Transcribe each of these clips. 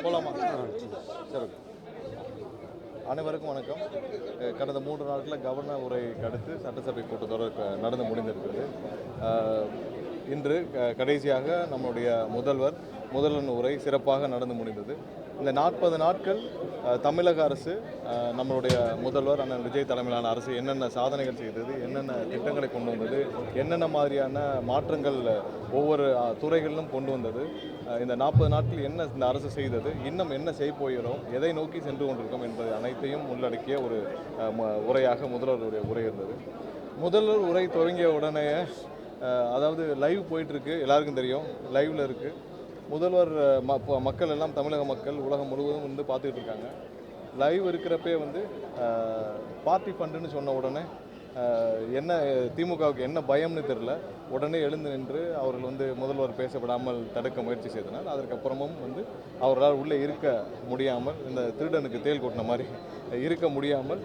போலாமா? சரி. அனைவருக்கும் வணக்கம். கடந்த 3 நாட்களில் கவர்னர் உரைக்கு அடுத்து சட்டசபை கூட்டத்தொடர் நடந்து முடிந்திருக்கிறது. இன்று கடைசியாக நம்முடைய முதல்வரின் உரை சிறப்பாக நடந்து முடிந்தது. இந்த 40 நாட்கள் தமிழக அரசு, நம்மளுடைய முதல்வர் அண்ணன் விஜய் தலைமையிலான அரசு என்னென்ன சாதனைகள் செய்தது, என்னென்ன திட்டங்களை கொண்டு வந்தது, என்னென்ன மாதிரியான மாற்றங்கள் ஒவ்வொரு துறைகளிலும் கொண்டு வந்தது, இந்த 40 நாட்கள் என்ன இந்த அரசு செய்தது, இன்னும் என்ன செய்ய போகிறோம், எதை நோக்கி சென்று கொண்டிருக்கோம் என்பதை அனைத்தையும் உள்ளடக்கிய ஒரு உரையாக முதல்வருடைய உரை இருந்தது. முதல்வர் உரை துவங்கிய உடனே, அதாவது லைவ் போயிட்டுருக்கு, எல்லாருக்கும் தெரியும், லைவில் இருக்குது. முதல்வர் மக்கள் எல்லாம், தமிழக மக்கள் உலகம் முழுவதும் வந்து பார்த்துக்கிட்டு இருக்காங்க. லைவ் இருக்கிறப்பே வந்து பார்ட்டி ஃபண்டுன்னு சொன்ன உடனே என்ன திமுகவுக்கு என்ன பயம்னு தெரில, உடனே எழுந்து நின்று அவர்கள் வந்து முதல்வர் பேசப்படாமல் தடுக்க முயற்சி செய்தனர். அதற்கப்புறமும் வந்து அவர்களால் உள்ளே இருக்க முடியாமல், இந்த திருடனுக்கு தேல் கொட்டின மாதிரி இருக்க முடியாமல்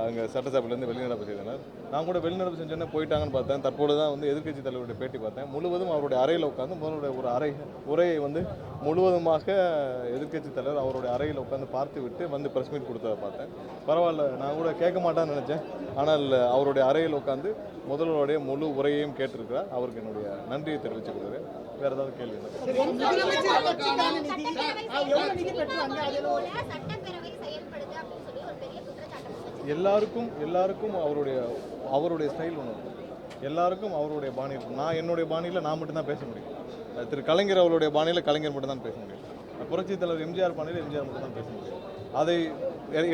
அங்கே சட்டசபையிலேருந்து வெளிநடப்பு செய்தனர். நான் கூட வெளிநடப்பு செஞ்சோன்னே போயிட்டாங்கன்னு பார்த்தேன். தற்போது தான் வந்து எதிர்க்கட்சி தலைவருடைய பேட்டி பார்த்தேன். முழுவதும் அவருடைய அறையில் உட்காந்து முதலுடைய ஒரு உரையை வந்து முழுவதுமாக எதிர்க்கட்சி தலைவர் அவருடைய அறையில் உட்காந்து பார்த்து விட்டு வந்து ப்ரெஸ் மீட் கொடுத்ததை பார்த்தேன். பரவாயில்ல, நான் கூட கேட்க மாட்டான்னு நினச்சேன். ஆனால் அவருடைய அறையில் உட்காந்து முதல்வருடைய முழு உரையையும் கேட்டிருக்கிறார். அவருக்கு என்னுடைய நன்றியை தெரிவித்துக் கொள்கிறேன். வேற ஏதாவது கேள்வி? எல்லாருக்கும் அவருடைய ஸ்டைல் ஒன்று, எல்லாருக்கும் அவருடைய பாணி இருக்கும். நான் என்னுடைய பாணியில் நான் மட்டும்தான் பேச முடியும். திரு கலைஞர் அவருடைய பாணியில் கலைஞர் மட்டும்தான் பேச முடியும். புரட்சித் தலைவர் எம்ஜிஆர் பாணியில் எம்ஜிஆர் மட்டும்தான் பேச முடியும். அதை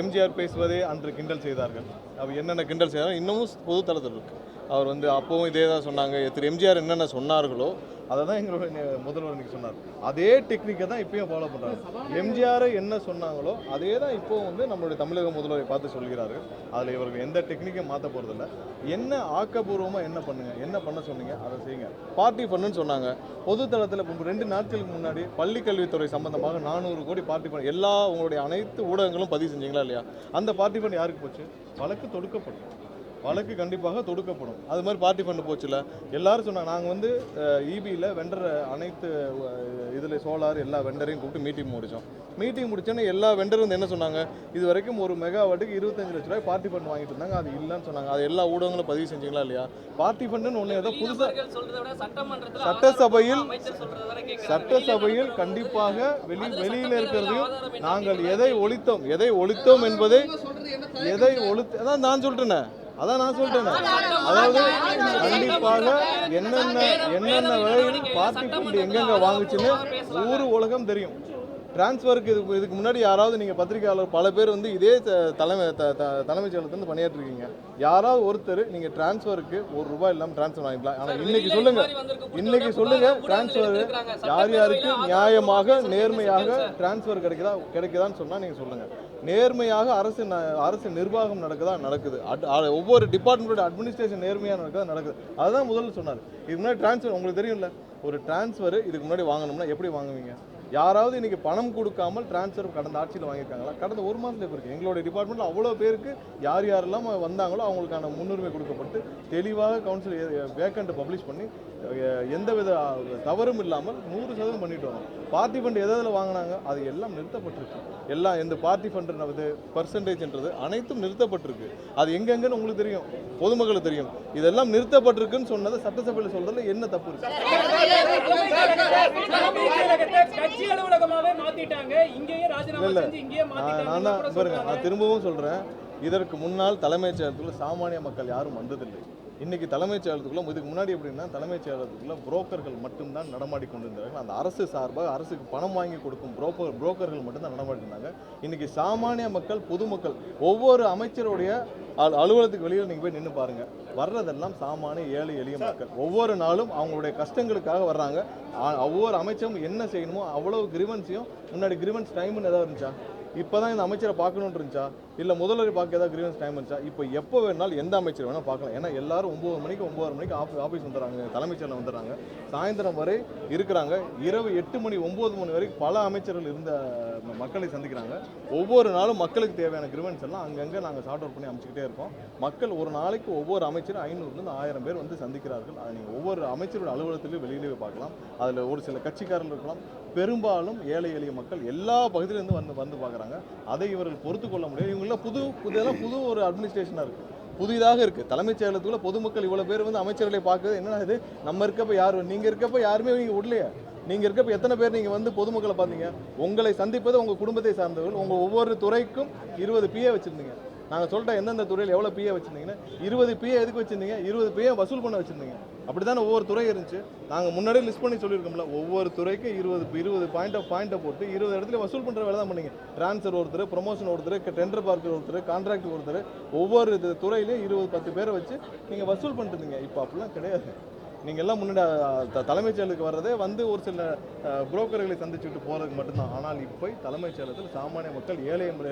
எம்ஜிஆர் பேசுவதே அன்று கிண்டல் செய்தார்கள். அவர் என்னென்ன கிண்டல் செய்தாலும் இன்னமும் பொது தளத்தில் இருக்குது. அவர் வந்து அப்போவும் இதே தான் சொன்னாங்க. திரு எம்ஜிஆர் என்னென்ன சொன்னார்களோ அதை தான் எங்களுடைய முதல்வர் இன்னைக்கு சொன்னார். அதே டெக்னிக்கை தான் இப்பயும் ஃபாலோ பண்ணுறாங்க. எம்ஜிஆரை என்ன சொன்னாங்களோ அதே தான் இப்போவும் வந்து நம்மளுடைய தமிழக முதல்வரை பார்த்து சொல்கிறார்கள். அதில் இவர்கள் எந்த டெக்னிக்கையும் மாற்ற போகிறதில்ல. என்ன ஆக்கப்பூர்வமாக என்ன பண்ணுங்க, என்ன பண்ண சொன்னீங்க அதை செய்யுங்க. பார்ட்டி ஃபண்டுன்னு சொன்னாங்க. பொது தளத்தில் 2 நாட்களுக்கு முன்னாடி பள்ளி கல்வித்துறை சம்பந்தமாக 400 கோடி பார்ட்டி ஃபண்ட் எல்லா உங்களுடைய அனைத்து ஊடகங்களும் பதிவு செஞ்சீங்களா இல்லையா? அந்த பார்ட்டி ஃபண்ட் யாருக்கு போச்சு? வழக்கு தொடுக்கப்படும். வழக்கு கண்டிப்பாக தொடுக்கப்படும். அது மாதிரி பார்ட்டி ஃபண்டு போச்சுல. எல்லாரும் சொன்னாங்க, நாங்கள் வந்து இபியில் வெண்டர் அனைத்து இதில் சோலார் எல்லா வெண்டரையும் கூப்பிட்டு மீட்டிங் முடிச்சோன்னே எல்லா வெண்டரும் வந்து என்ன சொன்னாங்க, இது வரைக்கும் ஒரு மெகாவாட்டுக்கு 25 லட்ச ரூபாய் பார்ட்டி ஃபண்ட் வாங்கிட்டு இருந்தாங்க. அது இல்லைன்னு சொன்னாங்க. அது எல்லா ஊடகங்களும் பதிவு செஞ்சீங்களா இல்லையா? பார்ட்டி ஃபண்டுன்னு ஒன்று ஏதோ புதுசாக சட்டசபையில் கண்டிப்பாக வெளியில் இருக்கிறதையும் நாங்கள் எதை ஒழித்தோம் என்பதை அதான் நான் சொல்லிட்டேன். அதாவது கண்டிப்பாக என்னென்ன வேலையில் பார்ட்டி ஃபண்ட் எங்கெங்க வாங்குச்சுன்னு ஊர் உலகம் தெரியும். டிரான்ஸ்ஃபருக்கு இதுக்கு முன்னாடி யாராவது நீங்கள் பத்திரிகையாளர் பல பேர் வந்து இதே தலைமைச் செயலகத்துலேருந்து பணியாற்றிருக்கீங்க. யாராவது ஒருத்தர் நீங்கள் டிரான்ஸ்ஃபருக்கு ₹1 இல்லாமல் டிரான்ஸ்ஃபர் வாங்கிக்கலாம். ஆனால் இன்னைக்கு சொல்லுங்க டிரான்ஸ்ஃபர் யாருக்கு நியாயமாக நேர்மையாக டிரான்ஸ்ஃபர் கிடைக்குதான்னு சொன்னால் நீங்கள் சொல்லுங்கள். நேர்மையாக அரசு நிர்வாகம் நடக்குது. ஒவ்வொரு டிபார்ட்மெண்ட்டோட அட்மினிஸ்ட்ரேஷன் நேர்மையாக நடக்குது. அதுதான் முதல்ல சொன்னார். இதுக்கு முன்னாடி டிரான்ஸ்ஃபர் உங்களுக்கு தெரியும்ல, ஒரு டிரான்ஸ்ஃபர் இதுக்கு முன்னாடி வாங்கணும்னா எப்படி வாங்குவீங்க? யாராவது இன்றைக்கி பணம் கொடுக்காமல் டிரான்ஸ்ஃபர் கடந்த ஆட்சியில் வாங்கியிருக்காங்களா? கடந்த 1 மாதத்தில் இப்போ இருக்குது. எங்களுடைய டிபார்ட்மெண்ட்டில் அவ்வளோ பேருக்கு யாரெல்லாம் வந்தாங்களோ அவங்களுக்கான முன்னுரிமை கொடுக்கப்பட்டு தெளிவாக கவுன்சில் வேக்கண்ட்டை பப்ளிஷ் பண்ணி எந்தவித தவறும் இல்லாமல் 100% பண்ணிட்டு வரோம். பார்ட்டி ஃபண்ட் எதில் வாங்கினாங்க அது எல்லாம் நிறுத்தப்பட்டிருக்கு. எல்லாம் எந்த பார்ட்டி ஃபண்டுன்றது பர்சன்டேஜ்ன்றது அனைத்தும் நிறுத்தப்பட்டிருக்கு. அது எங்கெங்கன்னு உங்களுக்கு தெரியும், பொதுமக்களுக்கு தெரியும். இதெல்லாம் நிறுத்தப்பட்டிருக்குன்னு சொன்னதை சட்டசபையில் சொல்றதுல என்ன தப்பு இருக்கு? நான் திரும்பவும் சொல்றேன், இதற்கு முன்னால் தலைமைச் செயலகத்துக்குள்ள சாமானிய மக்கள் யாரும் வந்ததில்லை. இன்னைக்கு தலைமைச் செயலகத்துக்குள்ள, இதுக்கு முன்னாடி எப்படின்னா தலைமைச் செயலகத்துக்குள்ள புரோக்கர்கள் மட்டும்தான் நடமாடி கொண்டிருந்தார்கள். அந்த அரசு சார்பாக அரசுக்கு பணம் வாங்கி கொடுக்கும் புரோக்கர்கள் மட்டும்தான் நடமாடி இருந்தாங்க. இன்னைக்கு சாமானிய மக்கள், பொதுமக்கள், ஒவ்வொரு அமைச்சருடைய அலுவலகத்துக்கு வெளியில் நீங்கள் போய் நின்று பாருங்க, வர்றதெல்லாம் சாமானிய ஏழை எளிய மக்கள். ஒவ்வொரு நாளும் அவங்களுடைய கஷ்டங்களுக்காக வர்றாங்க. ஒவ்வொரு அமைச்சரும் என்ன செய்யணுமோ அவ்வளவு கிரிவன்ஸையும், முன்னாடி கிரிவன்ஸ் டைம்னு ஏதாவது இருந்துச்சா? இப்போ தான் இந்த அமைச்சரை பார்க்கணுன்னு இருந்துச்சா, இல்லை முதல்வர் பார்க்க ஏதாவது கிரீவன்ஸ் டைம் இருந்துச்சா? இப்போ எப்போ வேணாலும் எந்த அமைச்சர் வேணால் பார்க்கலாம். ஏன்னா எல்லாரும் 9 மணிக்கு ஆஃபீஸ் வந்துடுறாங்க, தலைமைச் செயலர் வந்துடுறாங்க, சாயந்தரம் வரை இருக்கிறாங்க. இரவு 8 மணி 9 மணி வரைக்கும் பல அமைச்சர்கள் இருந்த மக்களை சந்திக்கிறாங்க. ஒவ்வொரு நாளும் மக்களுக்கு தேவையான கிரிவன்ஸ் எல்லாம் அங்கங்கே நாங்கள் சார்ட் அவுட் பண்ணி அமைச்சிக்கிட்டே இருக்கோம். மக்கள் ஒரு நாளைக்கு ஒவ்வொரு அமைச்சரும் 500லேருந்து 1000 பேர் வந்து சந்திக்கிறார்கள். அதை நீங்கள் ஒவ்வொரு அமைச்சரோட அலுவலகத்திலையும் வெளியிலேயே பார்க்கலாம். அதில் ஒரு சில கட்சிக்காரர்கள் இருக்கலாம், பெரும்பாலும் ஏழை எளிய மக்கள் எல்லா பகுதியிலேருந்து வந்து பார்க்குறாங்க. அதை இவர்கள் பொறுத்து கொள்ள முடியாது. இவங்களாம் புது ஒரு அட்மினிஸ்ட்ரேஷனாக இருக்குது, புதிதாக இருக்குது. தலைமைச் செயலகத்துக்குள்ள பொதுமக்கள் இவ்வளோ பேர் வந்து அமைச்சர்களை பார்க்குறது என்னன்னா, இது நம்ம இருக்கப்போ யாரும், நீங்கள் இருக்கப்போ யாருமே நீங்கள் விடலையே, நீங்கள் இருக்கப்போ எத்தனை பேர் நீங்கள் வந்து பொதுமக்களை பார்த்தீங்க? உங்களை சந்திப்பது உங்கள் குடும்பத்தை சார்ந்தவர்கள். உங்கள் ஒவ்வொரு துறைக்கும் 20 PA வச்சுருந்தீங்க. நாங்கள் சொல்லிட்டோம் எந்தெந்த துறையில் எவ்வளோ PA வச்சுருந்தீங்கன்னா, 20 PA எதுக்கு வச்சுருந்தீங்க? 20 PA வசூல் பண்ண வச்சுருந்தீங்க. அப்படி தானே ஒவ்வொரு துறை இருந்துச்சு. நாங்கள் முன்னாடியே லிஸ்ட் பண்ணி சொல்லியிருக்கோம்ல, ஒவ்வொரு துறைக்கும் 20 பாயிண்ட்டை போட்டு 20 இடத்துல வசூல் பண்ணுற வேலை தான் பண்ணீங்க. ட்ரான்ஸ்ஃபர் ஒருத்தர், ப்ரொமோஷன் ஒருத்தர், டெண்டர் பார்க்கர் ஒருத்தர், கான்ட்ராக்ட் ஒருத்தர், ஒவ்வொரு துறையிலையும் 20-10 பேரை வச்சு நீங்கள் வசூல் பண்ணிட்டு இருந்தீங்க. இப்போ அப்படிலாம் கிடையாது. நீங்கள் எல்லாம் முன்னாடி தலைமைச் செயலருக்கு வர்றதே வந்து ஒரு சில புரோக்கர்களை சந்திச்சுட்டு போகிறதுக்கு மட்டும்தான். ஆனால் இப்போ தலைமைச் செயலகத்தில் சாமானிய மக்கள்,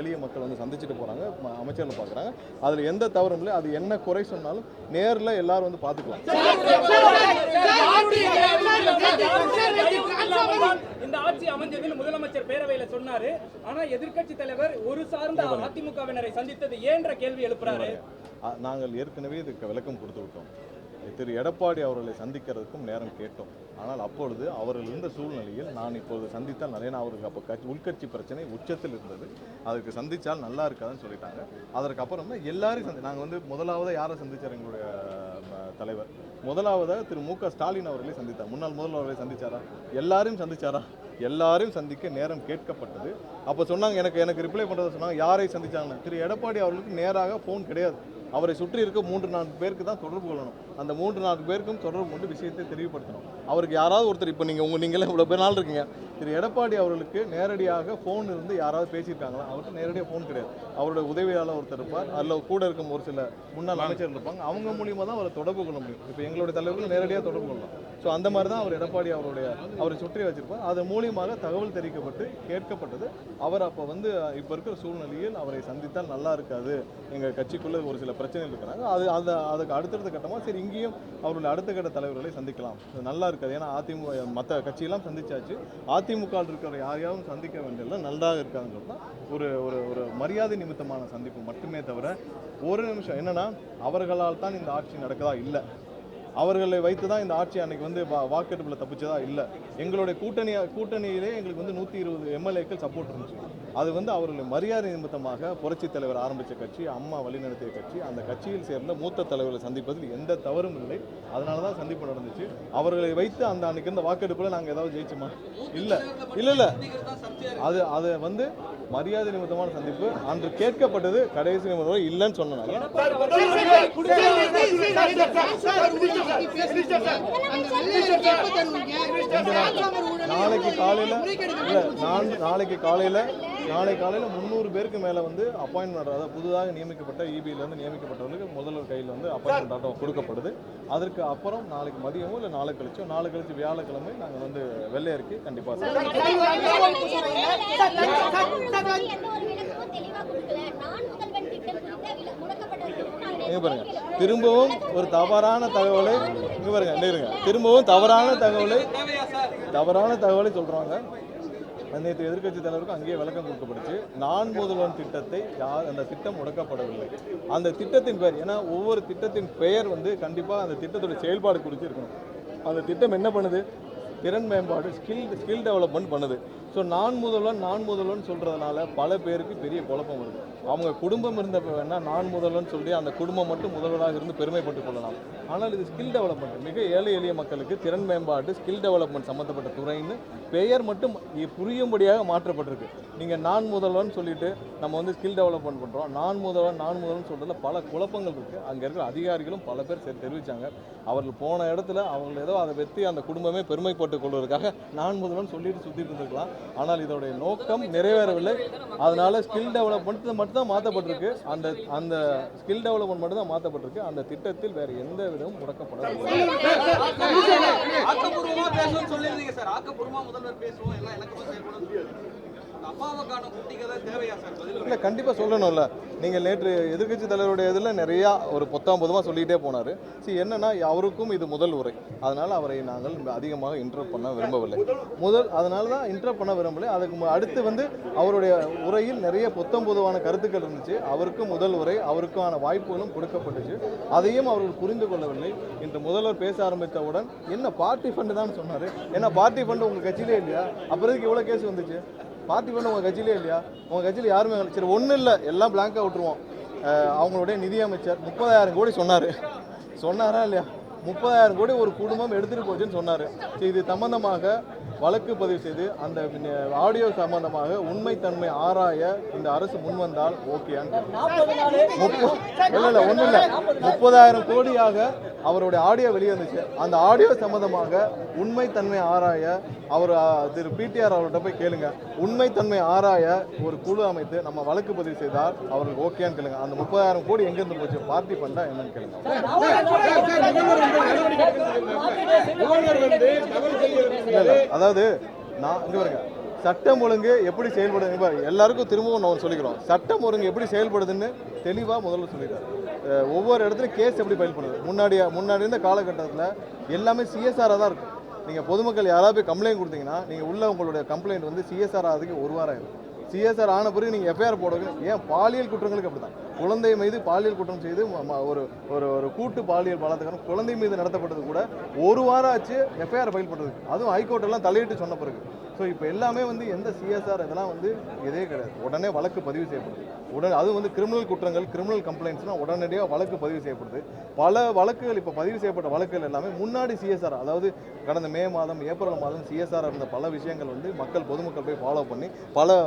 எளிய மக்கள் வந்து சந்திச்சுட்டு போகிறாங்க, அமைச்சர்களை பார்க்குறாங்க. அதில் எந்த தவறும் இல்லை. அது என்ன குறை சொன்னாலும் நேரில் எல்லாரும் வந்து பார்த்துக்கலாம். இந்த ஆட்சி அமைஞ்சதில் முதலமைச்சர் பேரவையில் சொன்னாரு. ஆனா எதிர்க்கட்சி தலைவர் ஒரு சார்ந்த அதிமுகவினரை சந்தித்தது ஏன்ற கேள்வி எழுப்புறாரு. நாங்கள் ஏற்கனவே இதுக்கு விளக்கம் கொடுத்து விட்டோம். திரு எடப்பாடி அவர்களை சந்திக்கிறதுக்கும் நேரம் கேட்டோம். ஆனால் அப்பொழுது அவர்கள் இருந்த சூழ்நிலையில் நான் இப்பொழுது சந்தித்தால் நிறைய, அவருக்கு அப்போ உள்கட்சி பிரச்சனை உச்சத்தில் இருந்தது, அதுக்கு சந்தித்தால் நல்லா இருக்காதுன்னு சொல்லிட்டாங்க. அதற்கு அப்புறம் தான் எல்லாரையும் நாங்கள் வந்து முதலாவதாக யாரை சந்தித்தார்? எங்களுடைய தலைவர் முதலாவதாக திரு மு.க. ஸ்டாலின் அவர்களை சந்தித்தார். முன்னாள் முதல்வர் அவர்களை சந்திச்சாரா? எல்லாரையும் சந்திச்சாரா? எல்லாரையும் சந்திக்க நேரம் கேட்கப்பட்டது. அப்போ சொன்னாங்க, எனக்கு ரிப்ளை பண்ணுறதை சொன்னாங்க, யாரை சந்திச்சாங்கன்னு. திரு எடப்பாடி அவர்களுக்கு நேராக ஃபோன் கிடையாது. அவரை சுற்றி இருக்க 3-4 பேருக்கு தான் தொடர்பு கொள்ளணும். அந்த 3-4 பேருக்கும் தொடர்பு கொண்டு விஷயத்தை தெளிவுபடுத்தணும். அவருக்கு யாராவது ஒருத்தர், இப்போ நீங்களே இவ்வளோ பேர் நாள் இருக்கீங்க, திரு எடப்பாடி அவர்களுக்கு நேரடியாக ஃபோன் இருந்து யாராவது பேசியிருக்காங்களா? அவருக்கு நேரடியாக ஃபோன் கிடையாது. அவருடைய உதவியாளர் ஒருத்தர் இருப்பார், அதில் கூட இருக்கும் ஒரு சில முன்னாள் அமைச்சர் இருப்பாங்க, அவங்க மூலியமாக தான் அவரை தொடர்பு கொள்ள முடியும். இப்போ எங்களுடைய தலைவர்கள் நேரடியாக தொடர்பு கொள்ளலாம். ஸோ அந்த மாதிரி தான் அவர் எடப்பாடி அவரை சுற்றி வச்சிருப்பார். அதன் மூலியமாக தகவல் தெரிவிக்கப்பட்டு கேட்கப்பட்டது. அவர் அப்போ வந்து இப்போ இருக்கிற சூழ்நிலையில் அவரை சந்தித்தால் நல்லா இருக்காது, எங்கள் கட்சிக்குள்ளே ஒரு சில பிரச்சனைகள் இருக்கிறாங்க, அதுக்கு அடுத்தடுத்த கட்டமாக சரி இங்கேயும் அவருடைய அடுத்த கட்ட தலைவர்களை சந்திக்கலாம், நல்லா இருக்காது. ஏன்னா அதிமுக மற்ற கட்சியெல்லாம் சந்திச்சாச்சு, அதிமுக இருக்கிற யாரையாவது சந்திக்க வேண்டியதில்லை, நல்லா இருக்காதுங்கிறது தான் ஒரு மரியாதை நிமித்தமான சந்திப்பு மட்டுமே தவிர, ஒரு நிமிஷம் என்னன்னா, அவர்களால் தான் இந்த ஆட்சி நடக்குதா? இல்லை, அவர்களை வைத்து தான் இந்த ஆட்சி அன்னைக்கு வந்து வாக்கெடுப்பில் தப்பிச்சதா? இல்லை, எங்களுடைய கூட்டணியிலே எங்களுக்கு வந்து 120 MLAக்கள் சப்போர்ட் இருந்துச்சு. அது வந்து அவர்களை மரியாதை நிமித்தமாக புரட்சித் தலைவர் ஆரம்பித்த கட்சி, அம்மா வழிநடத்திய கட்சி, அந்த கட்சியில் சேர்ந்த மூத்த தலைவர்களை சந்திப்பதில் எந்த தவறும் இல்லை. அதனால தான் சந்திப்பு நடந்துச்சு. அவர்களை வைத்து அந்த அன்னைக்கு இருந்த வாக்கெடுப்பில் நாங்கள் ஏதாவது ஜெயிச்சோமா? இல்லை. அது வந்து மரியாதை நிமித்தமான சந்திப்பு. அன்று கேட்கப்பட்டது கடைசி நிமிடம் இல்லைன்னு சொன்னாங்க. நாளை காலையில் 300 பேருக்கு மேலே வந்து அப்பாயின்மெண்ட், அதாவது புதுதாக நியமிக்கப்பட்ட EBலேருந்து நியமிக்கப்பட்டவர்களுக்கு முதல்வர் கையில் வந்து அப்பாயின்மெண்ட் ஆட்டம் கொடுக்கப்படுது. அதற்கு அப்புறம் நாளைக்கு மதியமோ இல்லை நாளை கழிச்சு வியாழக்கிழமை நாங்கள் வந்து வெள்ளை அறிக்கை கண்டிப்பாக பாருங்க. திரும்பவும் ஒரு தவறான தகவலை சொல்றாங்க. நேற்று எதிர்க்கட்சி தலைவருக்கும் அங்கேயே விளக்கம் கொடுக்கப்படுச்சு. நான் முதல்வன் திட்டத்தை அந்த திட்டம் முடக்கப்படவில்லை. அந்த திட்டத்தின் பெயர், ஏன்னா ஒவ்வொரு திட்டத்தின் பெயர் வந்து கண்டிப்பாக அந்த திட்டத்துடைய செயல்பாடு குறித்து இருக்கணும். அந்த திட்டம் என்ன பண்ணுது? திறன் மேம்பாடு, ஸ்கில் டெவலப்மெண்ட் பண்ணுது. ஸோ நான் முதல்வன் சொல்கிறதுனால பல பேருக்கு பெரிய குழப்பம் வருது. அவங்க குடும்பம் இருந்த வேணால் நான் முதல்வன் சொல்லி அந்த குடும்பம் மட்டும் முதல்வராக இருந்து பெருமைப்பட்டு கொள்ளலாம். ஆனால் இது ஸ்கில் டெவலப்மெண்ட், மிக ஏழை எளிய மக்களுக்கு திறன் மேம்பாடு, ஸ்கில் டெவலப்மெண்ட் சம்மந்தப்பட்ட துறைன்னு பெயர் மட்டும் புரியும்படியாக மாற்றப்பட்டிருக்கு. நீங்கள் நான் முதல்வன் சொல்லிட்டு நம்ம வந்து ஸ்கில் டெவலப்மெண்ட் பண்ணுறோம், நான் முதல்வன் சொல்கிறதுல பல குழப்பங்கள் இருக்குது. அங்கே இருக்கிற அதிகாரிகளும் பல பேர் தெரிவித்தாங்க. அவர்கள் போன இடத்துல அவங்க ஏதோ அதை வெற்றி அந்த குடும்பமே பெருமைப்பட்டு கொள்வதற்காக நான் முதல்வன் சொல்லிட்டு சுற்றிட்டு இருந்திருக்கலாம். ஆனால் இதோடைய நோக்கம் நிறைவேறவில்லை. அதனால ஸ்கில் டெவலப்மெண்ட் மட்டும் தான் மாற்றப்பட்டிருக்கு. அந்த ஸ்கில் டெவலப்மெண்ட் மட்டும் தான் மாற்றப்பட்டிருக்கு. அந்த திட்டத்தில் வேறு எந்த விதமும் முடக்கப்படவில்லை. அப்பாவுக்கான குட்டி கதை தேவையா சார்? பதில் இல்லை கண்டிப்பாக சொல்லணும்ல. நீங்கள் நேற்று எதிர்க்கட்சி தலைவருடைய இதில் நிறையா ஒரு பொத்தாம்பதுமாக சொல்லிகிட்டே போனார். என்னன்னா அவருக்கும் இது முதல் உரை, அதனால் அவரை நாங்கள் அதிகமாக இன்டர்வ் பண்ண விரும்பவில்லை. அதனால தான் இன்டர்வ் பண்ண விரும்பவில்லை. அதுக்கு அடுத்து வந்து அவருடைய உரையில் நிறைய பொத்தாம்பதுவான கருத்துக்கள் இருந்துச்சு. அவருக்கும் முதல் உரை, அவருக்கான வாய்ப்புகளும் கொடுக்கப்பட்டுச்சு. அதையும் அவர்கள் புரிந்து கொள்ளவில்லை. இன்று முதல்வர் பேச ஆரம்பித்தவுடன் என்ன பார்ட்டி ஃபண்டு தான் சொன்னார். ஏன்னா பார்ட்டி ஃபண்டு உங்கள் கட்சியிலே இல்லையா? அப்புறம் இவ்வளோ கேஸ் வந்துச்சு. பார்ட்டி ஃபண்டு உங்கள் கட்சியிலே இல்லையா? உங்கள் கட்சியில் யாருமே சரி ஒன்றும் இல்லை, எல்லாம் பிளாங்காக விட்டுருவோம். அவங்களுடைய நிதியமைச்சர் 30,000 கோடி சொன்னாரா இல்லையா? 30,000 கோடி ஒரு குடும்பம் எடுத்துகிட்டு போச்சுன்னு சொன்னார். இது சம்பந்தமாக வழக்கு பதிவு செய்து அந்த ஆடியோ சம்பந்தமாக உண்மைத்தன்மை ஆராய இந்த அரசு முன்வந்தால் ஓகேயான்னு. இல்லை ஒன்றும் இல்லை, 30,000 கோடியாக அவருடைய ஆடியோ வெளியே வந்துச்சு. அந்த ஆடியோ சம்பந்தமாக உண்மைத்தன்மை ஆராய அவர் திரு பிடிஆர் அவர்கிட்ட போய் கேளுங்க. உண்மைத்தன்மை ஆராய ஒரு குழு அமைத்து நம்ம வழக்கு பதிவு செய்தால் அவருக்கு ஓகேன்னு கேளுங்க. அந்த 30,000 கோடி எங்கேருந்து போச்சு, பார்ட்டி ஃபண்டா என்னன்னு கேளுங்க. அதாவது நான் இங்க பாருங்க, சட்டம் ஒழுங்கு எப்படி செயல்படுது எல்லாருக்கும் திரும்பவும் நான் சொல்லிக்கிறோம். சட்டம் ஒழுங்கு எப்படி செயல்படுதுன்னு தெளிவாக முதல்ல சொல்லிட்டார். ஒவ்வொரு இடத்துலையும் கேஸ் எப்படி ஃபைல் பண்ணுது. முன்னாடி இருந்த காலகட்டத்தில் எல்லாமே சிஎஸ்ஆராக தான் இருக்கும். நீங்கள் பொதுமக்கள் யாராவது போய் கம்ப்ளைண்ட் கொடுத்தீங்கன்னா நீங்கள் உள்ள உங்களுடைய கம்ப்ளைண்ட் வந்து சிஎஸ்ஆர் ஆகிறதுக்கு 1 வாரம் ஆகும். சிஎஸ்ஆர் ஆன பிறகு நீங்கள் எஃப்ஐஆர் போடுங்க. ஏன் பாலியல் குற்றங்களுக்கு அப்படி தான். குழந்தை மீது பாலியல் குற்றம் செய்து ஒரு ஒரு கூட்டு பாலியல் பலாத்காரம் குழந்தை மீது நடத்தப்பட்டது கூட 1 வாரம் ஆச்சு எஃப்ஐஆர் ஃபைல் பண்ணுறதுக்கு. அதுவும் ஹைகோர்ட்டெல்லாம் தலையிட்டு சொன்ன பிறகு. ஸோ இப்போ எல்லாமே வந்து எந்த சிஎஸ்ஆர் இதெல்லாம் வந்து இதே கிடையாது. உடனே வழக்கு பதிவு செய்யப்படுது. அதுவும் வந்து கிரிமினல் குற்றங்கள், கிரிமினல் கம்ப்ளைண்ட்ஸ்னால் உடனடியாக வழக்கு பதிவு செய்யப்படுது. பல வழக்குகள் இப்போ பதிவு செய்யப்பட்ட வழக்குகள் எல்லாமே முன்னாடி சிஎஸ்ஆர், அதாவது கடந்த மே மாதம் ஏப்ரல் மாதம் சிஎஸ்ஆர் இருந்த பல விஷயங்கள் வந்து பொதுமக்கள் போய் ஃபாலோ பண்ணி பல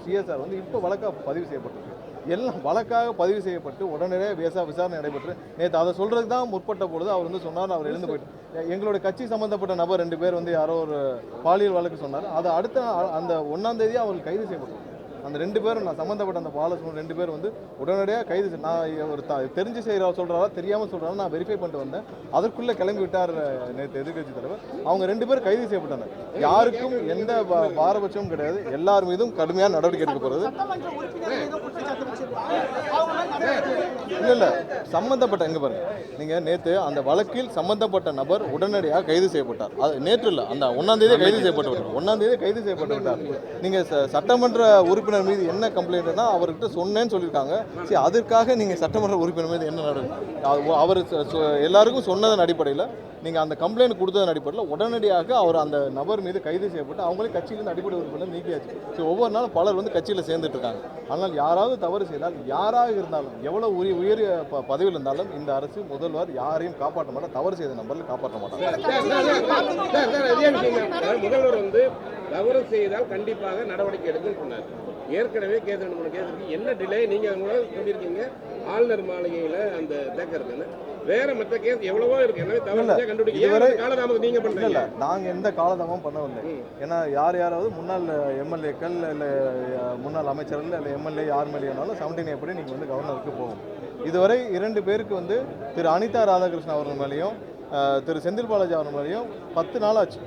சிஎஸ்ஆர் வந்து இப்போ வழக்காக பதிவு செய்யப்பட்டிருக்கு. எல்லாம் வழக்காக பதிவு செய்யப்பட்டு உடனடியாக விசாரணை நடைபெற்று நேற்று அதை சொல்கிறதுக்கு தான் முற்பட்ட பொழுது அவர் வந்து சொன்னார். அவர் எழுந்து போயிட்டு எங்களுடைய கட்சி சம்மந்தப்பட்ட நபர் 2 பேர் வந்து யாரோ ஒரு பாலியல் வழக்கு சொன்னார். அது அடுத்த அந்த 1ஆம் தேதி அவர்கள் கைது செய்யப்பட்டார். அந்த 2 பேரும் நான் சம்மந்தப்பட்ட அந்த பாலசுமன் 2 பேர் வந்து உடனடியாக கைது. நான் ஒரு தெரிஞ்சு சொல்கிறாரா தெரியாமல் சொல்கிறாரா நான் வெரிஃபை பண்ணிட்டு வந்தேன். அதற்குள்ளே கிளம்பி விட்டார் நேற்று எதிர்க்கட்சி தலைவர். அவங்க 2 பேர் கைது செய்யப்பட்டாங்க. யாருக்கும் எந்த பாரபட்சமும் கிடையாது. எல்லார் மீதும் கடுமையான நடவடிக்கை எடுக்க போகிறது. இல்லை சம்மந்தப்பட்ட எங்கே பாருங்க, நீங்கள் நேற்று அந்த வழக்கில் சம்மந்தப்பட்ட நபர் உடனடியாக கைது செய்யப்பட்டார். அது நேற்று இல்லை, அந்த 1ஆம் தேதி கைது செய்யப்பட்டு விட்டார். 1ஆம் தேதி கைது செய்யப்பட்டு விட்டார். நீங்கள் சட்டமன்ற உறுப்பினர் மீது என்ன கம்ப்ளைண்ட்னா அவர்கிட்ட சொன்னேன்னு சொல்லியிருக்காங்க. சரி, அதற்காக நீங்கள் சட்டமன்ற உறுப்பினர் மீது என்ன நடவடிக்கை? அவர் எல்லாருக்கும் சொன்னதன் அடிப்படையில் நீங்கள் அந்த கம்ப்ளைண்ட் கொடுத்ததன் அடிப்படையில் உடனடியாக அவர் அந்த நபர் மீது கைது செய்யப்பட்டு அவங்களே கட்சியிலிருந்து அடிப்படை உறுப்பினர் நீக்கியாச்சு. ஸோ ஒவ்வொரு நாளும் பலர் வந்து கட்சியில் சேர்ந்துட்டு இருக்காங்க. ஆனால் யாராவது தவறு செய்தால் யாராக இருந்தாலும் எவ்வளோ உயரிய பதவியில் இருந்தாலும் இந்த அரசு முதல்வர் யாரையும் காப்பாற்ற மாட்டார். தவறு செய்த நபர்கள் காப்பாற்ற மாட்டாங்க. முதல்வர் வந்து தவறு செய்தால் கண்டிப்பாக நடவடிக்கை எடுக்குன்னு சொன்னார். ஏற்கனவே கேஸ் 2-3 கேஸ் இருக்கு. என்ன டிலே நீங்க சொல்லியிருக்கீங்க, ஆளுநர் மாளிகையில் அந்த தேக்கம் இருக்குன்னு. வேற மற்ற கேஸ் எவ்வளவோ இருக்கு. எனவே தவறு கண்டுபிடிக்க காலதாமதம் நீங்க பண்றீங்க. இல்ல நாங்க எந்த காலதாமதம் பண்ணவில்லை. ஏன்னா யாராவது முன்னாள் எம்எல்ஏக்கள் இல்லை முன்னாள் அமைச்சர்கள் இல்லை எம்எல்ஏ யார் மேலேனாலும் 17 எப்படி நீங்க வந்து கவர்னருக்கு போகும். இதுவரை 2 பேருக்கு வந்து திரு அனிதா ராதாகிருஷ்ணன் அவர்கள் மேலேயும் திரு செந்தில் பாலாஜி அவர்கள் மேலேயும் 10 நாள் ஆச்சு,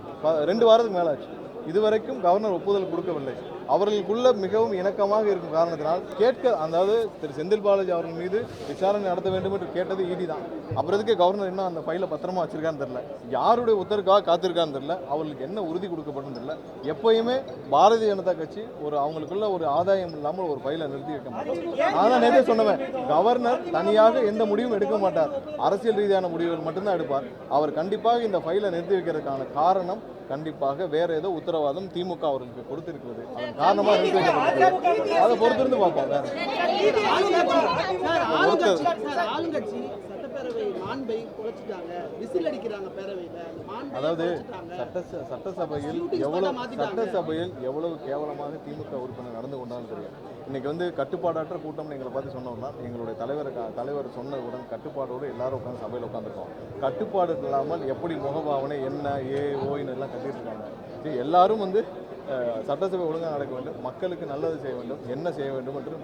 2 வாரத்துக்கு மேலே ஆச்சு. இதுவரைக்கும் கவர்னர் ஒப்புதல் கொடுக்கவில்லை. அவர்களுக்குள்ள மிகவும் இணக்கமாக இருக்கும் காரணத்தினால் அதாவது திரு செந்தில் பாலாஜி அவர்கள் மீது விசாரணை நடத்த வேண்டும் என்று கேட்டது இடி தான். அப்புறத்துக்கே கவர்னர் இன்னும் அந்த ஃபைலை பத்திரமா வச்சிருக்கான்னு தெரியல. யாருடைய உத்தரவுக்காக காத்திருக்கான்னு தெரியல. அவர்களுக்கு என்ன உறுதி கொடுக்கப்படும் தெரியல. எப்பயுமே பாரதிய ஜனதா கட்சி அவங்களுக்குள்ள ஒரு ஆதாயம் இல்லாமல் ஒரு ஃபைலை நிறுத்தி வைக்க மாட்டார். நான் நேற்றே சொன்னவன், கவர்னர் தனியாக எந்த முடிவும் எடுக்க மாட்டார். அரசியல் ரீதியான முடிவுகள் மட்டும்தான் எடுப்பார். அவர் கண்டிப்பாக இந்த ஃபைலை நிறுத்தி வைக்கிறதுக்கான காரணம் கண்டிப்பாக வேற ஏதோ உத்தரவாதம் திமுக அவர்களுக்கு கொடுத்திருக்கிறது. அதன் காரணமாக அதை பொறுத்திருந்து பார்ப்போம். அதாவது சட்டசபையில் எவ்வளவு கேவலமாக திமுக உறுப்பினர் நடந்து கொண்டாலும் தெரியும். இன்னைக்கு வந்து கட்டுப்பாடற்ற கூட்டம்னு எங்களை பார்த்து சொன்னோம்னா எங்களுடைய தலைவர் சொன்னவுடன் கட்டுப்பாடோடு எல்லாரும் உட்காந்து சபையில் உட்காந்துருக்கோம். கட்டுப்பாடு இல்லாமல் எப்படி முகபாவனை என்ன ஓயின்னு எல்லாம் கட்டிட்டு இருக்காங்க. எல்லாரும் வந்து சட்டசபை ஒழுங்காக நடக்க வேண்டும், மக்களுக்கு நல்லது செய்ய வேண்டும், என்ன செய்ய வேண்டும் என்று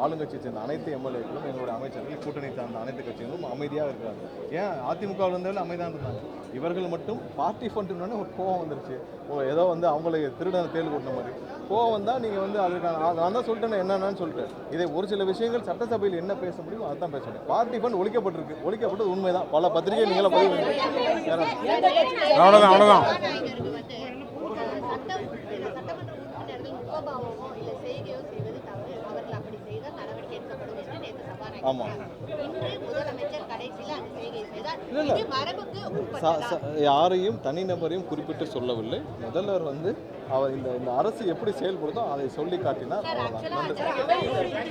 ஆளுங்கட்சியை சேர்ந்த அனைத்து எம்எல்ஏக்களும் எங்களுடைய அமைச்சர்கள் கூட்டணி சார்ந்த அனைத்து கட்சிகளும் அமைதியாக இருக்கிறாங்க. ஏன் அதிமுகவில் இருந்தவர்கள் அமைதியாக இருந்தாங்க, இவர்கள் மட்டும் பார்ட்டி ஃபண்டுன்னு ஒரு கோவம் வந்துருச்சு. ஏதோ வந்து அவங்களை திருடனை தேல் கூட்டின மாதிரி கோவம் வந்தால் நீங்கள் வந்து அதுக்கான நான் தான் சொல்லிட்டேன் என்னென்னு சொல்லிட்டு இதை ஒரு சில விஷயங்கள் சட்டசபையில் என்ன பேச முடியுமோ அதுதான் பேச முடியும். பார்ட்டி ஃபண்ட் ஒழிக்கப்பட்டிருக்கு, ஒழிக்கப்பட்டது உண்மைதான். பல பத்திரிகை நீங்கள பதிவு அவ்வளோதான் ஆமாம் யாரையும் தனிநபரையும் குறிப்பிட்டு சொல்லவில்லை. முதல்வர் வந்து அவர் இந்த அரசு எப்படி செயல்படுதோ அதை சொல்லி காட்டினார். அவ்வளோதான். நன்றி.